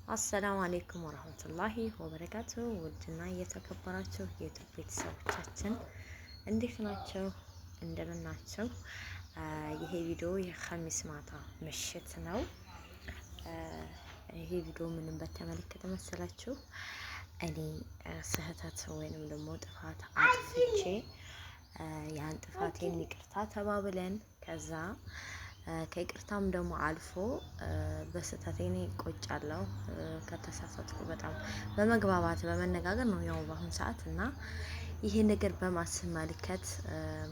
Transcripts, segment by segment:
አሰላሙ አለይኩም ወራህመቱላሂ ወበረካቱ። ውድና እየተከበራችሁ የዩቲዩብ ቤተሰቦቻችን እንዴት ናችሁ? እንደምን ናችሁ? ይሄ ቪዲዮ የኸሚስ ማታ ምሽት ነው። ይሄ ቪዲዮ ምንም በተመለከተ መሰላችሁ? እኔ ስህተት ወይንም ደግሞ ጥፋት አጥፍቼ ያን ጥፋቴን ይቅርታ ተባብለን ከዛ ከይቅርታም ደግሞ አልፎ በስህተቴ እኔ ቆጫለሁ። ከተሳሳትኩ በጣም በመግባባት በመነጋገር ነው ያው በአሁን ሰዓት እና ይሄ ነገር በማስመልከት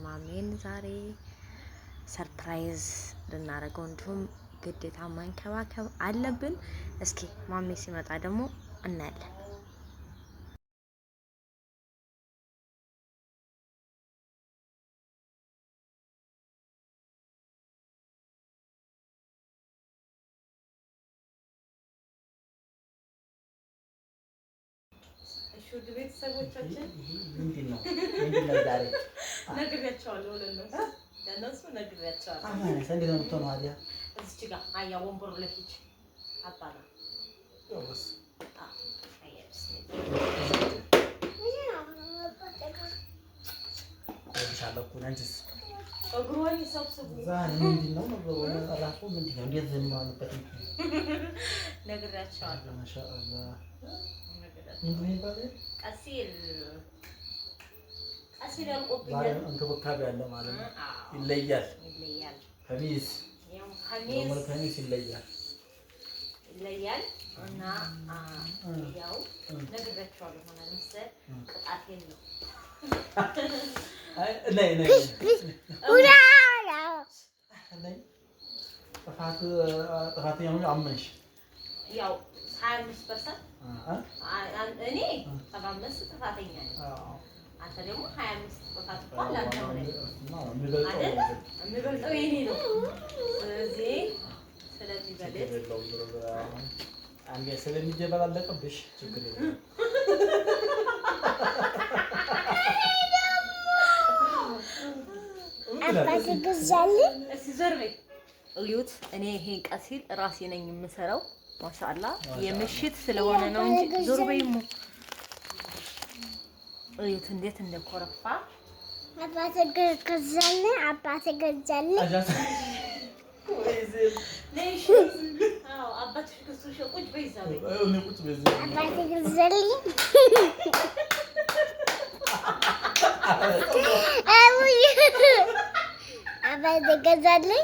ማሜን ዛሬ ሰርፕራይዝ ልናደርገው እንዲሁም ግዴታ መንከባከብ አለብን። እስኪ ማሜ ሲመጣ ደግሞ እናያለን። ውድ ቤተሰቦቻችን ምንድን ነው ዛሬ ነግሬያቸዋለሁ። ለእነሱ ነግሬያቸዋለሁ። እንዴት ነው የምትሆነው? አዲያ እዚች ጋር አያ ወንበሩ ላይ ሂጅ አባላ እግሯን ይሰብስቡ። ዛሬ ምንድን ነው እራሱ ምንድን ነው? እንዴት ዝም አሉበት? ነግሬያቸዋለሁ። ማሻአላህ ምንድን ይባላል? ቀሲል ያልቆብኛል። እንክብካቤ አለ ማለት ነው። ይለያል። ከሚስ ይለያል እና ያው ነግሬያቸዋለሁ። ሆነ መሰል ቅጣቴን ነው። ጥፋተኛውን አመንሽ? ያው 25% እኔ 75 ጥፋተኛ ነኝ። አንተ ደግሞ 25 ጥፋት እንኳን አንተ ነህ አይደል? የሚበልጠው የኔ ነው። ስለሚበልጥ አንዴ ስለሚጀበላለቅብሽ ችግር የለም። አባቴ ገዛልኝ። እስኪ ዞር በይ እዩት። እኔ ይሄን ቀሲል ራሴ ነኝ የምሰራው። ማሻአላ የምሽት ስለሆነ ነው እንጂ ዞር በይሙ እዩት እንዴት እንደኮረፋ። አባቴ ገዛልኝ። አባቴ ገዛልኝ። አባትሽ ከሱሽ ቁጭ በይ እዛ በይ። አባቴ ገዛልኝ። አባቴ ገዛልኝ።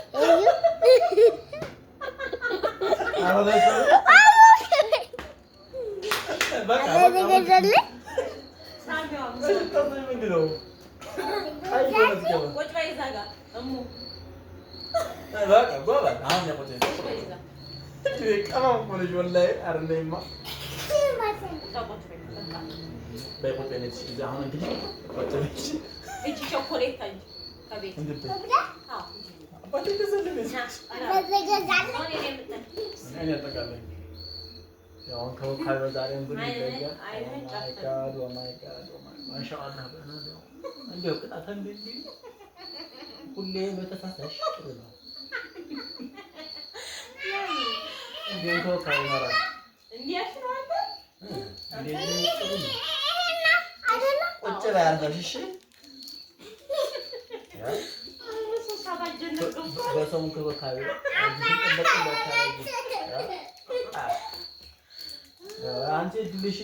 ሁሌ በተሳሳሽ ጥሩ ነው። ቁጭ ላይ አድርገሽ እሺ። በሰው እንክብካቤ አንቺ ድልሽ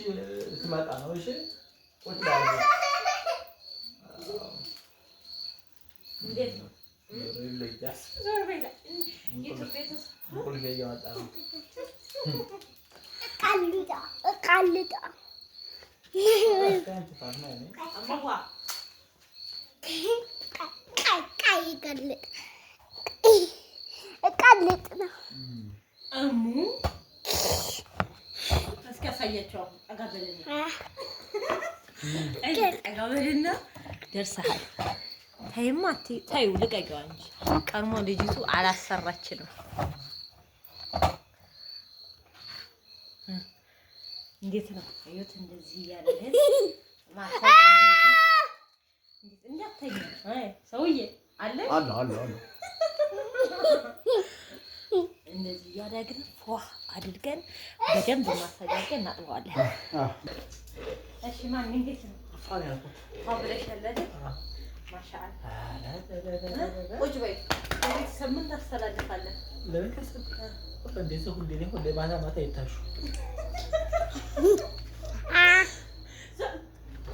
ትመጣ ነው። እሺ ቁጭ ላይ አድርገሽ እንዴት ነው? ይለያል። ዞር በይ እያወጣ ነው። ቃልጣ ነው እሙ እስኪ ያሳያቸው። አጋበልና ደርሰሃል። ተይማ ተይው፣ ልቀቂው እንጂ ቀድሞ ልጅቱ አላሰራችንም። እንዴት ነው እዩት። እንደዚህ እያደረግን ማሳጅ እንዳትተኛ ሰውዬ አለ እንደዚህ እያደረግን ፏ አድርገን በደንብ ማሰጋገን እናጥበዋለን። እሺ ማን እንዴት ነው? አብረሻለደ ማሻአላ ቁጭ በይ። ቤተሰብ ምን ታስተላልፋለህ? ለቤተሰብ እንደዚህ ሁሌ ማታ ይታሹ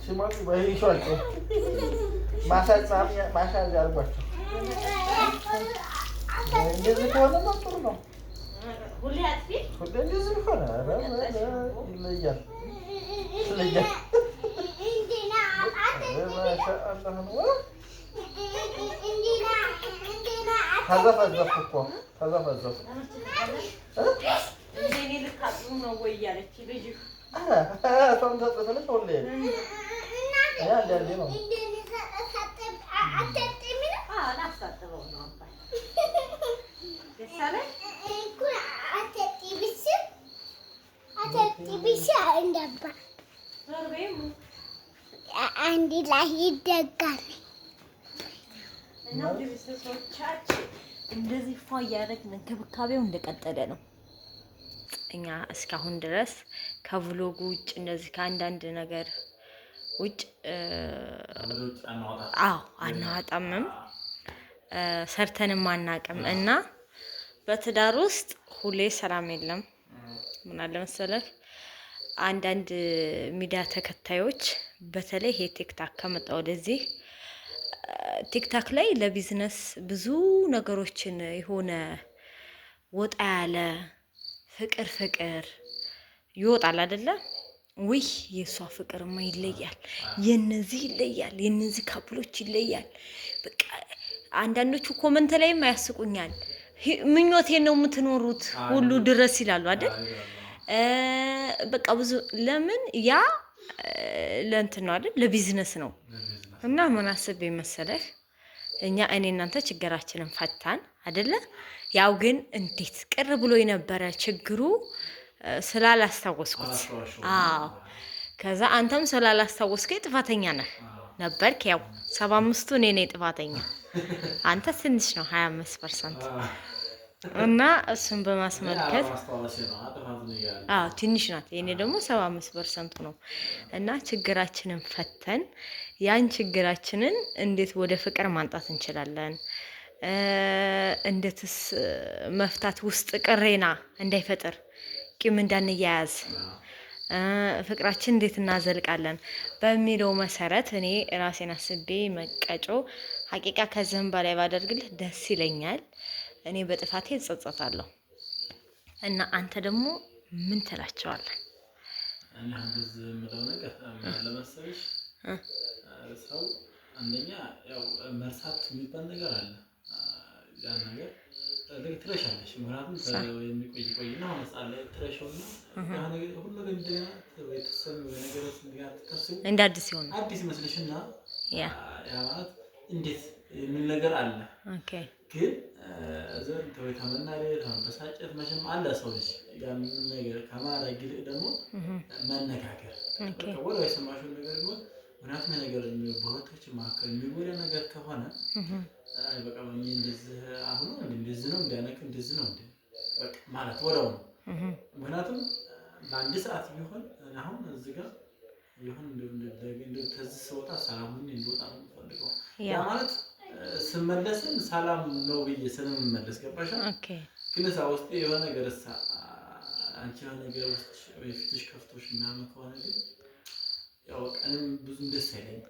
ሲማቁ በይሿቸው ማሳጅ አድርጓቸው። እንደዚህ ከሆነ ጥሩ ነው። ሁሌ እንደዚህ ከሆነ ይለያል። ተዘፈዘፍኩ እኮ ተዘፈዘፍኩ። እኔ ልታጥቡ ነው ወይ እያለች ልጅ ሰውን ሰጥተሽ ሁሌ አንዳንዴ ነው አንድ ላይ ይደጋል እና ቤተሰቦቻችን እንደዚህ ፏ እያደረግን እንክብካቤው እንደቀጠለ ነው። እኛ እስካሁን ድረስ ከቭሎጉ ውጭ እንደዚህ ከአንዳንድ ነገር ውጭ አናወጣምም ሰርተንም አናውቅም። እና በትዳር ውስጥ ሁሌ ሰላም የለም። ምን አለ መሰለህ አንዳንድ ሚዲያ ተከታዮች በተለይ ይሄ ቲክታክ ከመጣ ወደዚህ ቲክታክ ላይ ለቢዝነስ ብዙ ነገሮችን የሆነ ወጣ ያለ ፍቅር ይወጣል አይደለ? ውይ የሷ ፍቅርማ ይለያል፣ የነዚህ ይለያል፣ የነዚህ ካፕሎች ይለያል። በቃ አንዳንዶቹ ኮመንት ላይም ያስቁኛል። ምኞቴን ነው የምትኖሩት ሁሉ ድረስ ይላሉ አይደል? በቃ ብዙ ለምን ያ ለእንትን ነው አይደል? ለቢዝነስ ነው። እና ምን አስቤ መሰለህ እኛ እኔ እናንተ ችግራችንን ፈታን አይደለ? ያው ግን እንዴት ቅር ብሎ የነበረ ችግሩ ስላላስታወስኩት። አዎ ከዛ አንተም ስላላስታወስከኝ ጥፋተኛ ነህ ነበርክ። ያው 75ቱ እኔ ነኝ ጥፋተኛ፣ አንተ ትንሽ ነው 25%። እና እሱን በማስመልከት አዎ ትንሽ ናት፣ የኔ ደግሞ 75% ነው። እና ችግራችንን ፈተን ያን ችግራችንን እንዴት ወደ ፍቅር ማምጣት እንችላለን፣ እንዴትስ መፍታት ውስጥ ቅሬና እንዳይፈጥር ቂም እንዳንያያዝ ፍቅራችን እንዴት እናዘልቃለን በሚለው መሰረት እኔ ራሴን አስቤ መቀጮ ሀቂቃ ከዚህም በላይ ባደርግልህ ደስ ይለኛል። እኔ በጥፋቴ እጸጸታለሁ። እና አንተ ደግሞ ምን ትላቸዋለህ? እኔ እንደዚህ የምለው ነገር ለመሰለሽ ሰው አንደኛ ያው መርሳት የሚባል ነገር አለ። ያን ነገር ትረሻለሽ። ምክንያቱም የሚቆይና መሳለ ትረሻውና ያ ነገር ሁሉ ነገር እንደገና ተሰም ነገር ተከስቡ እንደ አዲስ ይሆን አዲስ መስለሽና ያ ማለት እንዴት ምን ነገር አለ። ኦኬ ግን ዘን ተመናሪ ተንበሳጨት መቼም አለ ሰው ልጅ ያን ነገር ከማድረግ ይልቅ ደግሞ መነጋገር በቃ ወዲያው የሰማሽው ነገር ነው። ምክንያቱም ነገር በሁለቶች መካከል የሚጎዳ ነገር ከሆነ በቃ ምን እንደዚህ አሁን እንደዚህ ነው እንዲያነክ እንደዚህ ነው እንዴ በቃ ማለት ወዲያው ነው። ምክንያቱም በአንድ ሰዓት ቢሆን አሁን እዚህ ጋር ይሁን እንደው ተዚህ ሰውታ ሰላሙን እንደወጣ ነው ፈልገው ያ ማለት ስመለስም ሰላም ነው ብዬ ስለምመለስ ገባሽ? ኦኬ ግን እዛ ውስጥ የሆነ ነገር አንቺ የሆነ ነገር ውስጥ ወይ ፊትሽ ከፍቶሽ ምናምን ከሆነ ግን ያው ቀንም ብዙ ደስ አይለኝም።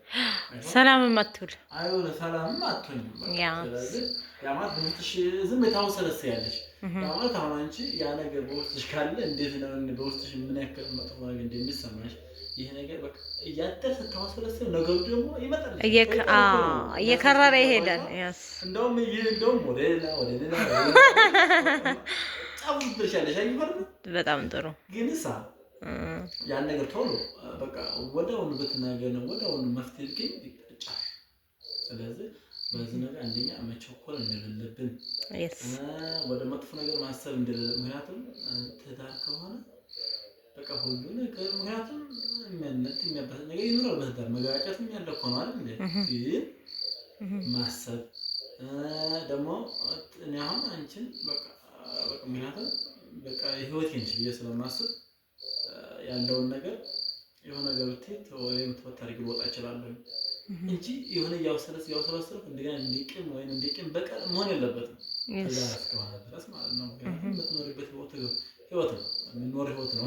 ሰላም ማትውል አይወለ ሰላም ማትሆኝ ያ ስለዚህ ያ ማለት በውስጥሽ ዝም የታወሰለስ ያለሽ ያ ማለት አሁን አንቺ ያ ነገር በውስጥሽ ካለ እንዴት ነው በውስጥሽ ምን ያክል መጥፎ ነገር እንደሚሰማሽ ይሄ ነገር በቃ እያደረ ተታወሰለስ ነገሩ ደግሞ ይመጣል እየከረረ ይሄዳል። ያስ እንደውም ወደ ሌላ ጫው ብቻለሽ አይፈርም። በጣም ጥሩ ግንሳ ያን ነገር ቶሎ በቃ ወደውን በትናገር ነው ወደውን መፍትሄ ግን ይጣጫል። ስለዚህ በዚህ ነገር አንደኛ መቸኮል እንደሌለብን ወደ መጥፎ ነገር ማሰብ እንደሌለብን ምክንያቱም ትዳር ከሆነ በቃ ሁሉ ነገር ምክንያቱም የሚያበሳ ነገር ይኖራል። በትዳር መጋጨትም ያለ እኮ ነው አይደል እንዴ? ግን ማሰብ ደግሞ እኔ አሁን አንቺን በቃ ምክንያቱም በቃ ህይወቴ ነች ብዬ ስለማስብ ያለውን ነገር የሆነ ነገር ብትሄድ ወይም ተወታሪ ወጣ እችላለሁ እንጂ የሆነ ያውሰለሰልኩ እንደገና እንዲቅም ወይም እንዲቅም በቀር መሆን የለበትም። ከዛ እስከሆነ ድረስ ማለት ነው። የምትኖርበት ህይወት ነው የምንኖር ህይወት ነው።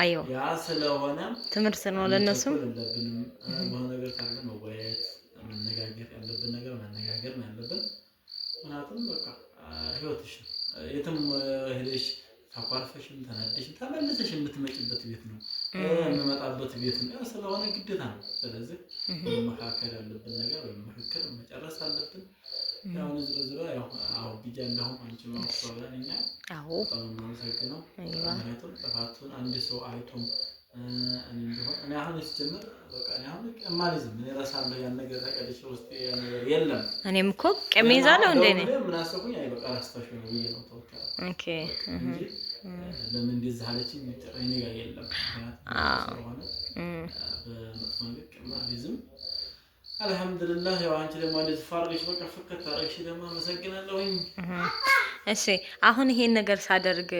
አየው ያ ስለሆነ ትምህርት ነው ለነሱም በሆነ ነገር ካለ መወያየት መነጋገር ያለብን ነገር መነጋገር ነው ያለብን። ምክንያቱም በቃ ህይወትሽ የትም ሄደሽ ታቋርፈሽም ተናደሽም ተመልሰሽ የምትመጪበት ቤት ነው የምመጣበት ቤት ነው ስለሆነ ግዴታ ነው። ስለዚህ መካከል ያለብን ነገር በመካከል መጨረስ አለብን። ያው ዝሮ ያው አው ቢጃለሁ አንቺ ነው ሰውላኛ አው ተመሰግነው ምክንያቱም ጥፋቱን አንድ ሰው አይቶም እኔ አሁን ሲጀምር በቃ እኔ አሁን ማለዝም እኔ ራሳለሁ ያን ነገር ታቀደሽ ውስጥ ያን ነገር የለም። እኔም እኮ ቀሜዛለሁ እንዴ ነኝ ምን አሰብኩኝ አይ በቃ ራስታሽ ነው ብዬ ነው ተወካለ። ኦኬ ለምን እንደዚህ አለችኝ እኔ ጋር የለም። በመጥፎ ነገር ቀማሊዝም አልহামዱሊላህ ያው አንቺ ደግሞ እንደዚህ ፋርግሽ በቃ ፍከት አረግሽ ደግሞ አመሰግናለሁኝ። እሺ አሁን ይሄን ነገር ሳደርግ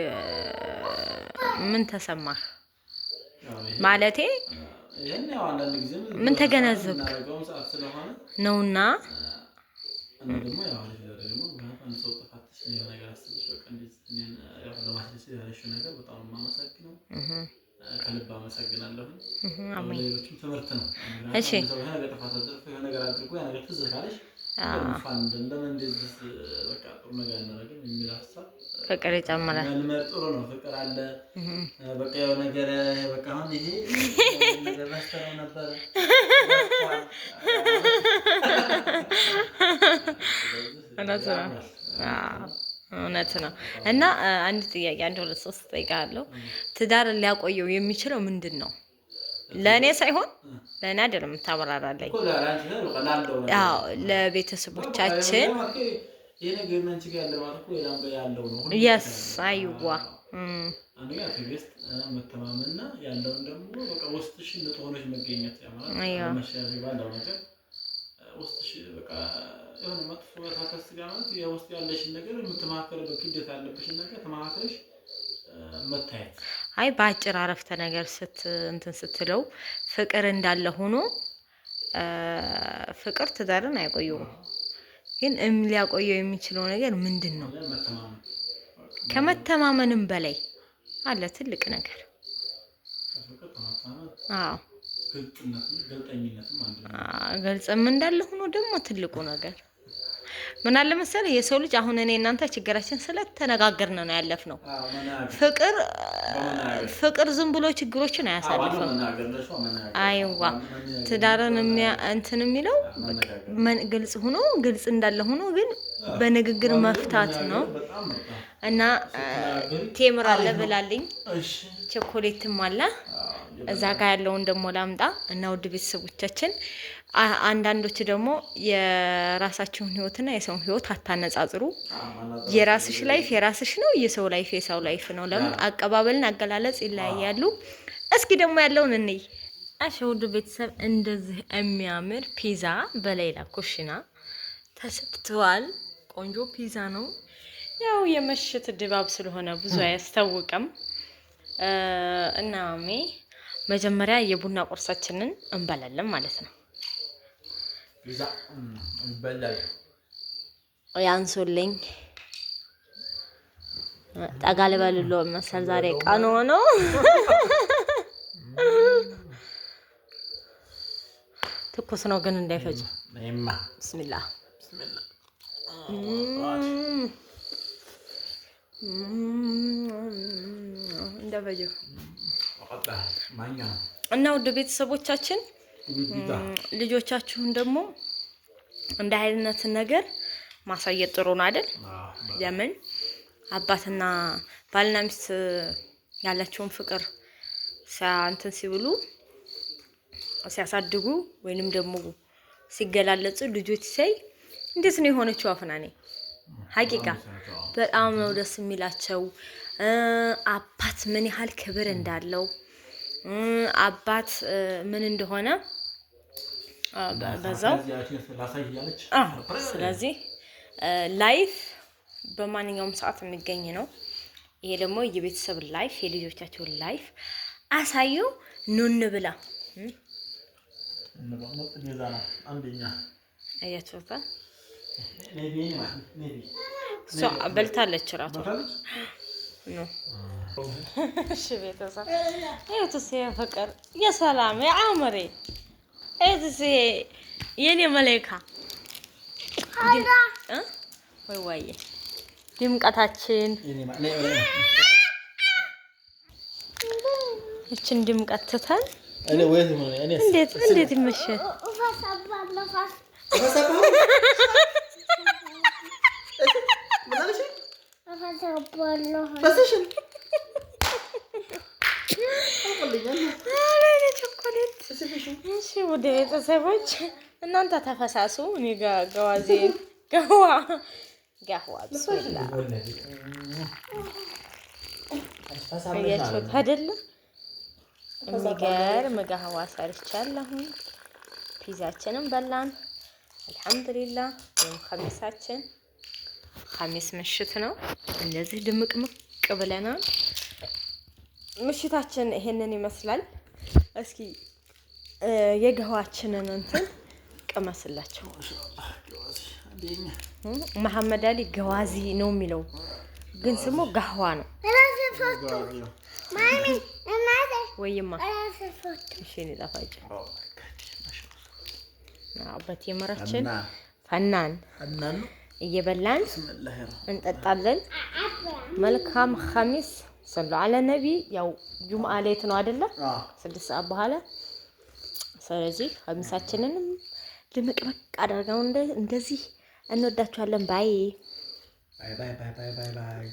ምን ተሰማህ? ማለቴ ያው አንዳንድ ጊዜ ምን ተገነዘብክ ነውና እኔ ደግሞ ያው ደግሞ አንድ ሰው ተፋተሽ ነው ነገር አስበሽ በቃ እንደዚህ ያው ለማስደሰት ያለሽ ነገር በጣም ማመሰግነው ከልብ አመሰግናለሁ። ሌሎችም ትምህርት ነው። እሺ ነገር አድርጎ ያ ነገር ትዝ ካለሽ ፈንድ እንደምን እንደዚህ በቃ ጥሩ ነገር እናደርግ የሚል ሀሳብ ፍቅር ይጨምራል። መልመድ ጥሩ ነው። ፍቅር አለ በቃ ያው ነገር በቃ አሁን ይሄ ነገር ማስተራው ነበር እውነት ነው። እና አንድ ጥያቄ አንድ ሁለት ሶስት ጠይቃለሁ። ትዳር ሊያቆየው የሚችለው ምንድን ነው? ለእኔ ሳይሆን ለእኔ አይደለም ታብራራለኝ። አዎ ለቤተሰቦቻችን የስ አይዋ አንደኛ ትዕግስት መተማመንና ያለውን ደግሞ በቃ ውስጥሽ እንደተሆነች መገኘት ያማራል። መሻሻል ባለው ነገር ውስጥሽ በቃ የሆነ መጥፎ ታከስ ጋር ማለት የውስጥ ያለሽን ነገር የምትማከረበት ግዴታ ያለብሽን ነገር ተማክረሽ መታየት። አይ በአጭር አረፍተ ነገር ስትለው ፍቅር እንዳለ ሆኖ ፍቅር ትዳርን አይቆየውም። ግን ሊያቆየው የሚችለው ነገር ምንድን ነው? ከመተማመንም በላይ አለ ትልቅ ነገር። አዎ ግልጽም እንዳለ ሆኖ ደግሞ ትልቁ ነገር ምን አለ መሰለህ የሰው ልጅ አሁን እኔ እናንተ ችግራችን ስለተነጋገርን ነው ያለፍነው። ፍቅር ዝም ብሎ ችግሮችን አያሳልፍም። አይዋ ትዳርን እንትን የሚለው ግልጽ ሆኖ ግልጽ እንዳለ ሆኖ ግን በንግግር መፍታት ነው። እና ቴምር አለ ብላልኝ ቸኮሌትም አለ እዛ ጋር ያለውን ደግሞ ላምጣ እና ውድ ቤተሰቦቻችን አንዳንዶች ደግሞ የራሳችሁን ህይወትና የሰውን ህይወት አታነጻጽሩ። የራስሽ ላይፍ የራስሽ ነው፣ የሰው ላይፍ የሰው ላይፍ ነው። ለምን አቀባበልን አገላለጽ ይለያያሉ። እስኪ ደግሞ ያለውን እንይ። እሺ ውድ ቤተሰብ እንደዚህ የሚያምር ፒዛ በሌላ ኩሽና ተሰጥቷል። ቆንጆ ፒዛ ነው። ያው የምሽት ድባብ ስለሆነ ብዙ አያስታውቅም። እና መጀመሪያ የቡና ቁርሳችንን እንበላለን ማለት ነው። ፒዛ እንበላለን። ያንሱልኝ ጠጋ ልበልሎ መሰል ዛሬ ቀን ሆኖ ትኩስ ነው ግን እንዳይፈጅ። ቢስሚላህ እንደፈጀ እና ውድ ቤተሰቦቻችን ልጆቻችሁን ደግሞ እንደ አይነት ነገር ማሳየት ጥሩ ነው አይደል? ለምን አባትና ባልና ሚስት ያላቸውን ፍቅር እንትን ሲብሉ ሲያሳድጉ ወይንም ደግሞ ሲገላለጹ ልጆች ሳይ እንዴት ነው የሆነችው አፍናኔ ሀቂቃ በጣም ነው ደስ የሚላቸው። አባት ምን ያህል ክብር እንዳለው አባት ምን እንደሆነ በዛው ስለዚህ ላይፍ በማንኛውም ሰዓት የሚገኝ ነው። ይሄ ደግሞ የቤተሰብ ላይፍ የልጆቻቸውን ላይፍ አሳዩ። ኑ እንብላ። አያችሁታ እሷ በልታለች እራቷ ነው። እሺ ቤተሰብ እዩት እስኪ ፍቅር የሰላም የአምሬ እዩት እስኪ የኔ መላኢካ ወይ ወይ ድምቀታችን እችን ድምቀት ትተን እንዴት ይመሻል? ወደ ቤተሰቦች እናንተ ተፈሳሱ። እኔ ገዋዜን ጋህዋ ብስላ አያችሁት አይደለ? የሚገርም ጋህዋ ሰርቻለሁ። ፒዛችንን በላን አልሐምዱሊላህ። ወይም ኸሚስ ምሽት ነው። እንደዚህ ድምቅምቅ ብለናል። ምሽታችን ይሄንን ይመስላል። እስኪ የጋህዋችንን እንትን ቅመስላቸው። መሐመድ አሊ ገዋዚ ነው የሚለው ግን ስሙ ጋህዋ ነው። ወይማ እሺ ጣፋጭ በቴምራችን ፈናን እየበላን እንጠጣለን። መልካም ኸሚስ ሰሉ አለ ነቢ። ያው ጁምአ ሌት ነው አይደለ? 6 ሰዓት በኋላ። ስለዚህ ኸሚሳችንንም ድምቅምቅ አድርገው እንደዚህ እንወዳችኋለን። ባይ ባይ ባይ ባይ ባይ ባይ